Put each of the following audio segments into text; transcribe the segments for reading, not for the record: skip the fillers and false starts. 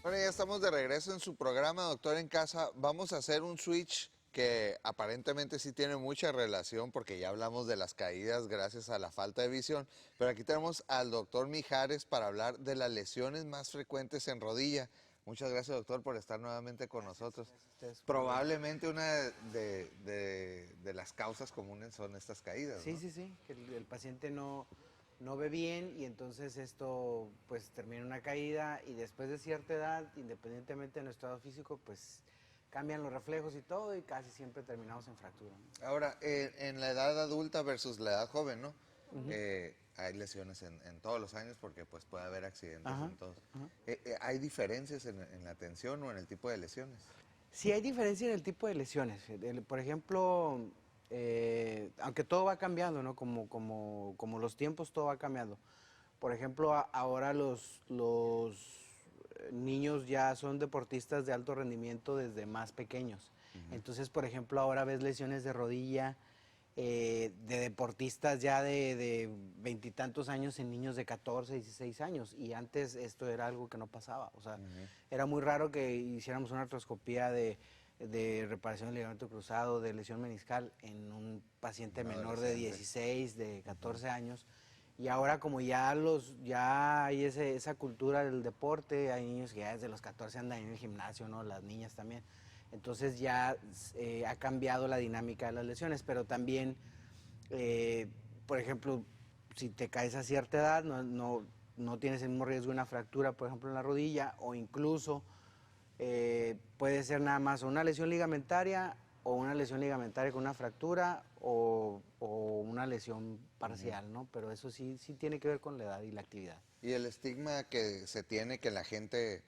Bueno, ya estamos de regreso en su programa, Doctor en Casa. Vamos a hacer un switch que aparentemente sí tiene mucha relación porque ya hablamos de las caídas gracias a la falta de visión, pero aquí tenemos al doctor Mijares para hablar de las lesiones más frecuentes en rodilla. Muchas gracias, doctor, por estar nuevamente con nosotros. Gracias a ustedes. Probablemente una de las causas comunes son estas caídas, Sí, ¿no? sí, sí, que el paciente no ve bien y entonces esto pues termina en una caída y después de cierta edad, independientemente de nuestro estado físico, pues cambian los reflejos y todo y casi siempre terminamos en fractura, ¿no? Ahora, en la edad adulta versus la edad joven, ¿no? Hay lesiones en todos los años porque pues puede haber accidentes Ajá, en todos. ajá. ¿Hay diferencias en la atención o en el tipo de lesiones? Sí hay diferencia en el tipo de lesiones. Por ejemplo, aunque todo va cambiando, ¿no? Como los tiempos, todo va cambiando. Por ejemplo, ahora los niños ya son deportistas de alto rendimiento desde más pequeños. Entonces, por ejemplo, ahora ves lesiones de rodilla de deportistas ya de veintitantos años en niños de 14, 16 años. Y antes esto era algo que no pasaba. O sea, era muy raro que hiciéramos una artroscopía de reparación del ligamento cruzado, de lesión meniscal en un paciente Un menor de adolescente. 16, de 14 años. Y ahora como ya hay esa cultura del deporte, hay niños que ya desde los 14 andan en el gimnasio, ¿no? Las niñas también. Entonces ya ha cambiado la dinámica de las lesiones, pero también, por ejemplo, si te caes a cierta edad, no tienes el mismo riesgo de una fractura, por ejemplo, en la rodilla, o incluso puede ser nada más una lesión ligamentaria o una lesión ligamentaria con una fractura o una lesión parcial, ¿no? Pero eso sí tiene que ver con la edad y la actividad. Y el estigma que se tiene que la gente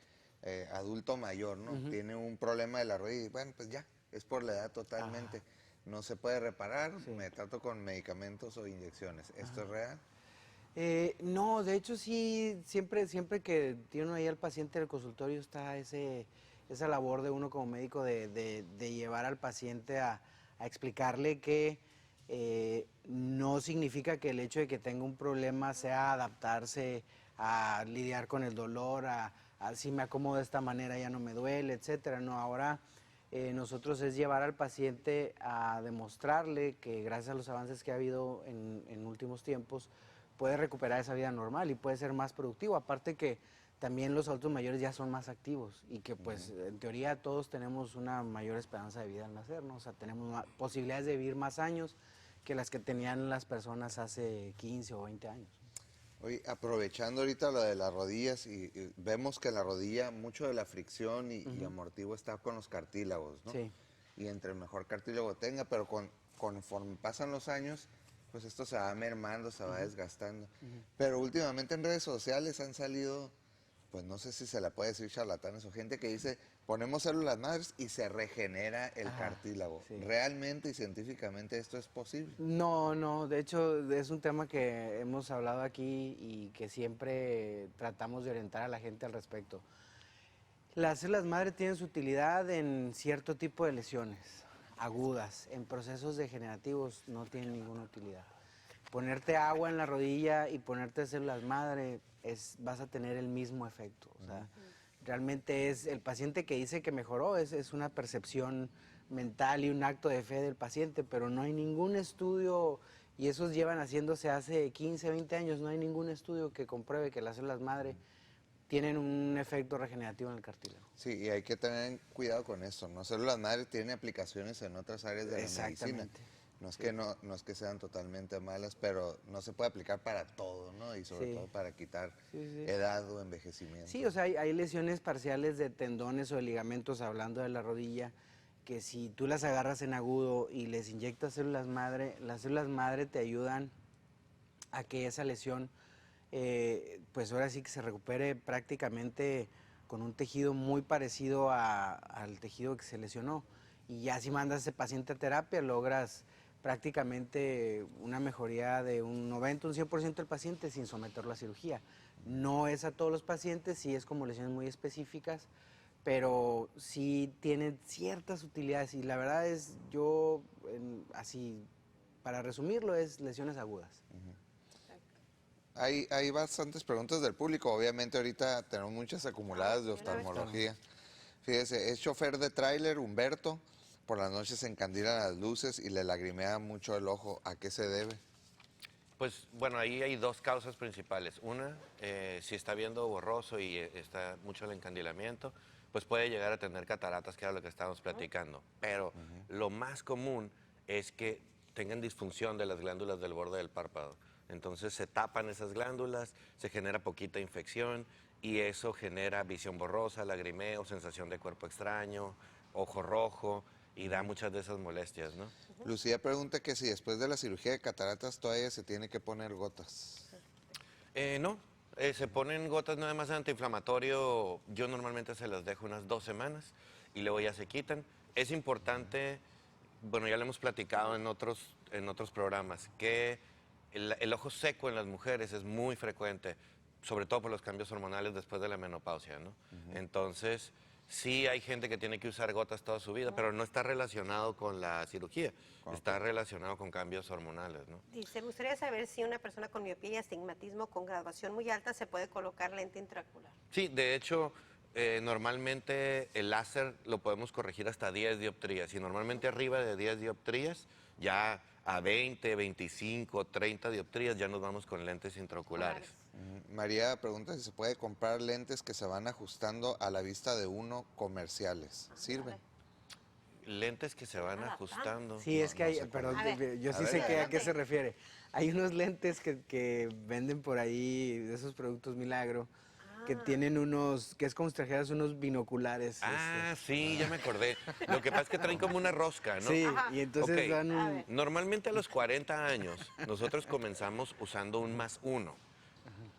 adulto mayor, ¿no? Tiene un problema de la rodilla y bueno, pues ya, es por la edad totalmente. No se puede reparar, Sí. me trato con medicamentos o inyecciones. ¿Esto es real? No, de hecho sí, siempre que tiene uno ahí al paciente en el consultorio está esa labor de uno como médico de llevar al paciente a explicarle que no significa que el hecho de que tenga un problema sea adaptarse a lidiar con el dolor, a si me acomodo de esta manera ya no me duele, etcétera. No, ahora nosotros es llevar al paciente a demostrarle que gracias a los avances que ha habido en últimos tiempos, puede recuperar esa vida normal y puede ser más productivo. Aparte que también los adultos mayores ya son más activos y que pues en teoría todos tenemos una mayor esperanza de vida al nacer, ¿no? O sea, tenemos posibilidades de vivir más años que las que tenían las personas hace 15 o 20 años. Oye, aprovechando ahorita lo de las rodillas y vemos que la rodilla, mucho de la fricción y amortivo está con los cartílagos, ¿no? Sí. Y entre mejor cartílago tenga, pero conforme pasan los años, pues esto se va mermando, se va desgastando. Pero últimamente en redes sociales han salido, pues no sé si se la puede decir charlatanes o gente que dice, ponemos células madres y se regenera el cartílago. Sí. ¿Realmente y científicamente esto es posible? No, de hecho es un tema que hemos hablado aquí y que siempre tratamos de orientar a la gente al respecto. Las células madre tienen su utilidad en cierto tipo de lesiones agudas, en procesos degenerativos no tienen ninguna utilidad. Ponerte agua en la rodilla y ponerte células madre vas a tener el mismo efecto. O sea, realmente es el paciente que dice que mejoró, es una percepción mental y un acto de fe del paciente, pero no hay ningún estudio, y esos llevan haciéndose hace 15, 20 años, no hay ningún estudio que compruebe que las células madre tienen un efecto regenerativo en el cartílago. Sí, y hay que tener cuidado con esto, ¿no? Células madre tienen aplicaciones en otras áreas de la medicina. Exactamente. No es que no es que sean totalmente malas, pero no se puede aplicar para todo, ¿no? Y sobre todo para quitar edad o envejecimiento. Sí, o sea, hay lesiones parciales de tendones o de ligamentos, hablando de la rodilla, que si tú las agarras en agudo y les inyectas células madre, las células madre te ayudan a que esa lesión, pues ahora sí que se recupere prácticamente con un tejido muy parecido al tejido que se lesionó. Y ya si mandas a ese paciente a terapia, logras prácticamente una mejoría de un 90, un 100% del paciente sin someterlo a cirugía. No es a todos los pacientes, sí es como lesiones muy específicas, pero sí tienen ciertas utilidades y la verdad es, así, para resumirlo, es lesiones agudas. Hay bastantes preguntas del público. Obviamente ahorita tenemos muchas acumuladas de oftalmología. Fíjese, es chofer de tráiler, Humberto. Por las noches se encandilan las luces y le lagrimea mucho el ojo. ¿A qué se debe? Pues bueno, ahí hay dos causas principales. Una, si está viendo borroso y está mucho el encandilamiento, pues puede llegar a tener cataratas, que era lo que estábamos platicando. Pero lo más común es que tengan disfunción de las glándulas del borde del párpado. Entonces se tapan esas glándulas, se genera poquita infección y eso genera visión borrosa, lagrimeo, sensación de cuerpo extraño, ojo rojo y da muchas de esas molestias, ¿no? Lucía pregunta que si después de la cirugía de cataratas todavía se tiene que poner gotas. No, se ponen gotas nada más de antiinflamatorio. Yo normalmente se las dejo unas 2 semanas y luego ya se quitan. Es importante, bueno, ya lo hemos platicado en otros programas, que el ojo seco en las mujeres es muy frecuente, sobre todo por los cambios hormonales después de la menopausia, ¿no? Entonces, sí hay gente que tiene que usar gotas toda su vida, pero no está relacionado con la cirugía, está relacionado con cambios hormonales, ¿no? Dice, me gustaría saber si una persona con miopía y astigmatismo con graduación muy alta se puede colocar lente intraocular. Sí, de hecho, normalmente el láser lo podemos corregir hasta 10 dioptrías y normalmente arriba de 10 dioptrías, ya a 20, 25, 30 dioptrías ya nos vamos con lentes intraoculares. María pregunta si se puede comprar lentes que se van ajustando a la vista de uno comerciales. ¿Sirven? Lentes que se van ajustando. Sí, es que hay, sé cómo. perdón, A ver, yo sí a sé ver. a qué se refiere. Hay unos lentes que venden por ahí, de esos productos Milagro, que tienen unos, que es como si trajeras unos binoculares. Ah, sí, ya me acordé. Lo que pasa es que traen como una rosca, ¿no? Sí, y entonces Ok. dan A un... ver. Normalmente a los 40 años nosotros comenzamos usando un +1.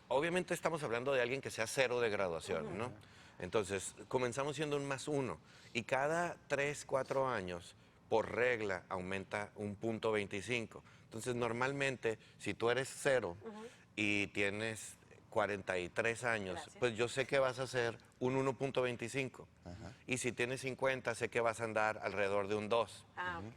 Obviamente estamos hablando de alguien que sea 0 de graduación, ¿no? Entonces comenzamos siendo un +1 y cada 3, 4 años por regla aumenta un .25. Entonces normalmente si tú eres 0 y tienes 43 años, Gracias. pues yo sé que vas a hacer un 1.25. Y si tienes 50, sé que vas a andar alrededor de un 2.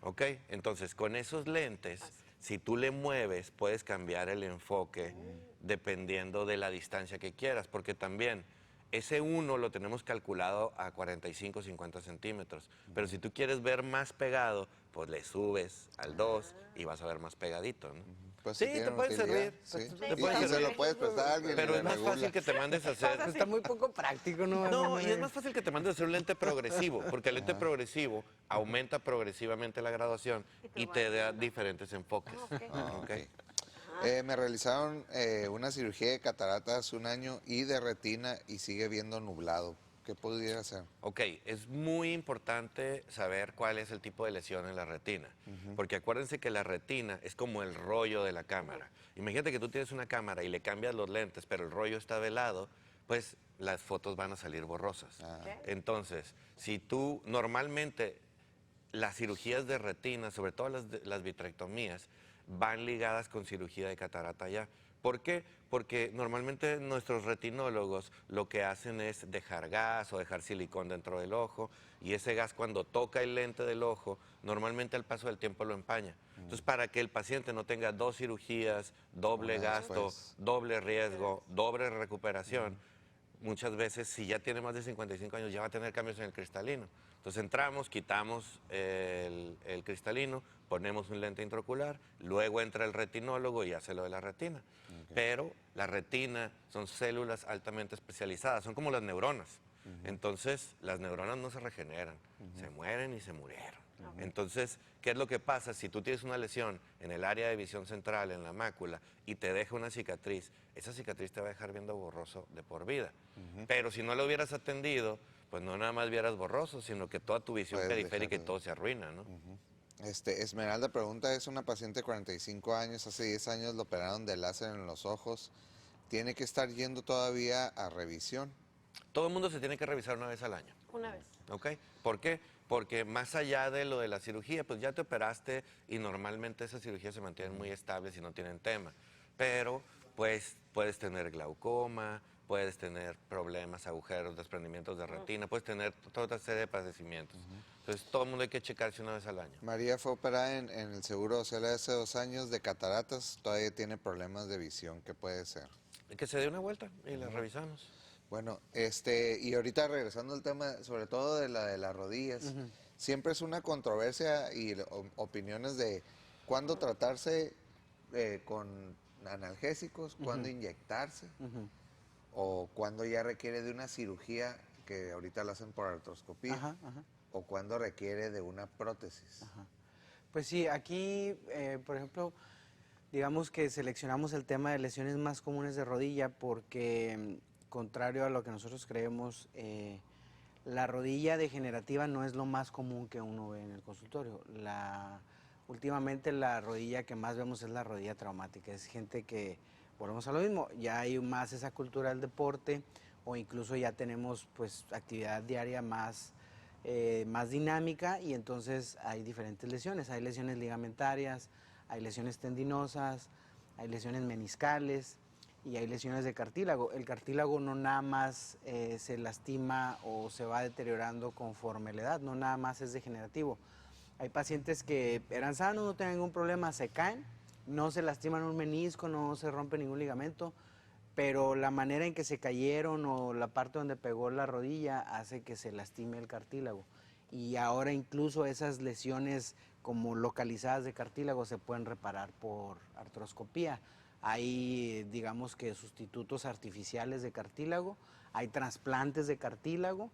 ¿Ok? Entonces, con esos lentes, si tú le mueves, puedes cambiar el enfoque dependiendo de la distancia que quieras, porque también ese 1 lo tenemos calculado a 45, 50 centímetros. Pero si tú quieres ver más pegado, pues le subes al 2 y vas a ver más pegadito, ¿no? Pues Sí, sí te tienen puede utilidad, servir. sí. Te Y puede se servir. lo puedes prestar a alguien. y Pero le es más regula. fácil que te mandes a hacer. Pues está muy poco práctico, ¿no? No, y es más fácil que te mandes a hacer un lente progresivo, porque el lente progresivo aumenta progresivamente la graduación y te da diferentes enfoques. Ah, ¿Ok? ok. Me realizaron una cirugía de cataratas un año y de retina y sigue viendo nublado. ¿Qué pudiera hacer? Ok, es muy importante saber cuál es el tipo de lesión en la retina, porque acuérdense que la retina es como el rollo de la cámara. Imagínate que tú tienes una cámara y le cambias los lentes, pero el rollo está de lado, pues las fotos van a salir borrosas. Entonces, si tú normalmente las cirugías de retina, sobre todo las vitrectomías, van ligadas con cirugía de catarata ya. ¿Por qué? Porque normalmente nuestros retinólogos lo que hacen es dejar gas o dejar silicón dentro del ojo y ese gas cuando toca el lente del ojo, normalmente al paso del tiempo lo empaña. Entonces, para que el paciente no tenga 2 cirugías, doble Una gasto, después. doble riesgo, doble recuperación, muchas veces, si ya tiene más de 55 años, ya va a tener cambios en el cristalino. Entonces entramos, quitamos el cristalino, ponemos un lente intraocular, luego entra el retinólogo y hace lo de la retina. Pero la retina son células altamente especializadas, son como las neuronas. Entonces las neuronas no se regeneran, se mueren y se murieron. Entonces, ¿qué es lo que pasa? Si tú tienes una lesión en el área de visión central, en la mácula, y te deja una cicatriz, esa cicatriz te va a dejar viendo borroso de por vida. Pero si no lo hubieras atendido, pues no nada más vieras borroso, sino que toda tu visión Puedes periférica y dejar de- todo se arruina, ¿no? Esmeralda pregunta, es una paciente de 45 años, hace 10 años lo operaron de láser en los ojos. ¿Tiene que estar yendo todavía a revisión? Todo el mundo se tiene que revisar una vez al año. Una vez. ¿Ok? ¿Por qué? Porque más allá de lo de la cirugía, pues ya te operaste y normalmente esas cirugías se mantienen muy estables y no tienen tema. Pero pues puedes tener glaucoma, puedes tener problemas, agujeros, desprendimientos de retina, puedes tener toda otra serie de padecimientos. Entonces, todo el mundo hay que checarse una vez al año. María fue operada en el Seguro Social hace 2 años de cataratas, todavía tiene problemas de visión, ¿qué puede ser? Que se dé una vuelta y la revisamos. Bueno, y ahorita regresando al tema, sobre todo de las rodillas, siempre es una controversia y opiniones de cuándo tratarse con analgésicos, cuándo inyectarse, o cuándo ya requiere de una cirugía, que ahorita la hacen por artroscopía, o cuándo requiere de una prótesis. Pues sí, aquí, por ejemplo, digamos que seleccionamos el tema de lesiones más comunes de rodilla porque, contrario a lo que nosotros creemos, la rodilla degenerativa no es lo más común que uno ve en el consultorio. Últimamente la rodilla que más vemos es la rodilla traumática. Es gente que, volvemos a lo mismo, ya hay más esa cultura del deporte o incluso ya tenemos pues actividad diaria más dinámica y entonces hay diferentes lesiones. Hay lesiones ligamentarias, hay lesiones tendinosas, hay lesiones meniscales y hay lesiones de cartílago. El cartílago no nada más se lastima o se va deteriorando conforme la edad, no nada más es degenerativo. Hay pacientes que eran sanos, no tienen ningún problema, se caen, no se lastiman un menisco, no se rompe ningún ligamento, pero la manera en que se cayeron o la parte donde pegó la rodilla hace que se lastime el cartílago. Y ahora incluso esas lesiones como localizadas de cartílago se pueden reparar por artroscopía. Hay, digamos que sustitutos artificiales de cartílago, hay trasplantes de cartílago,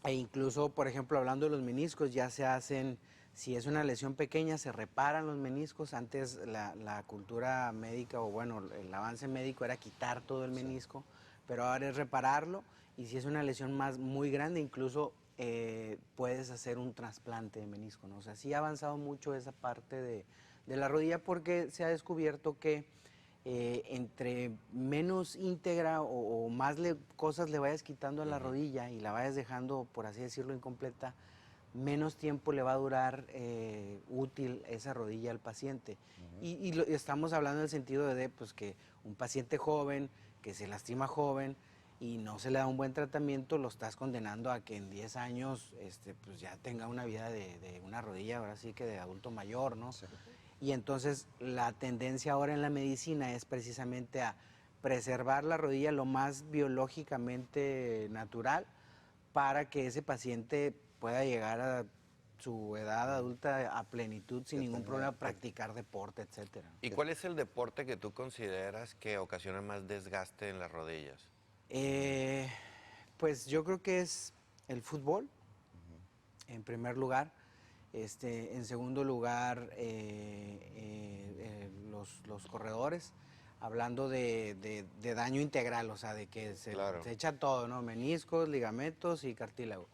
e incluso, por ejemplo, hablando de los meniscos, ya se hacen, si es una lesión pequeña, se reparan los meniscos. Antes la cultura médica, o bueno, el avance médico era quitar todo el menisco, pero ahora es repararlo, y si es una lesión muy grande, incluso puedes hacer un trasplante de menisco, ¿no? O sea, sí ha avanzado mucho esa parte de la rodilla porque se ha descubierto que entre menos íntegra o más cosas le vayas quitando a la rodilla y la vayas dejando, por así decirlo, incompleta, menos tiempo le va a durar útil esa rodilla al paciente. Y estamos hablando en el sentido de pues, que un paciente joven, que se lastima joven y no se le da un buen tratamiento, lo estás condenando a que en 10 años pues ya tenga una vida de una rodilla, ahora sí que de adulto mayor, ¿no? Sí. Y entonces la tendencia ahora en la medicina es precisamente a preservar la rodilla lo más biológicamente natural para que ese paciente pueda llegar a su edad adulta a plenitud sin ningún problema, practicar deporte, etcétera. ¿Y cuál es el deporte que tú consideras que ocasiona más desgaste en las rodillas? Pues yo creo que es el fútbol, en primer lugar. En segundo lugar, los corredores, hablando de daño integral, o sea, de que se echa todo, ¿no? Meniscos, ligamentos y cartílago.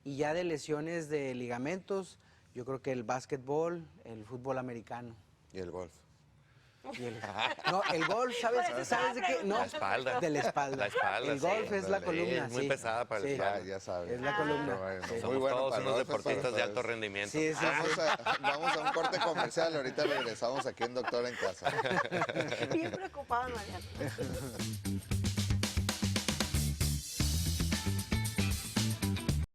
Y ya de lesiones de ligamentos, yo creo que el básquetbol, el fútbol americano. Y el golf. No, el golf, ¿sabes de qué? No, la espalda. De la espalda. La espalda, el golf es la columna, es muy pesada para la espalda. Ya sabes. Es la columna. Somos Muy bueno todos para unos golf, deportistas de alto rendimiento. Sí. Vamos a un corte comercial, ahorita regresamos aquí en Doctor en Casa. Bien preocupado, Mariano.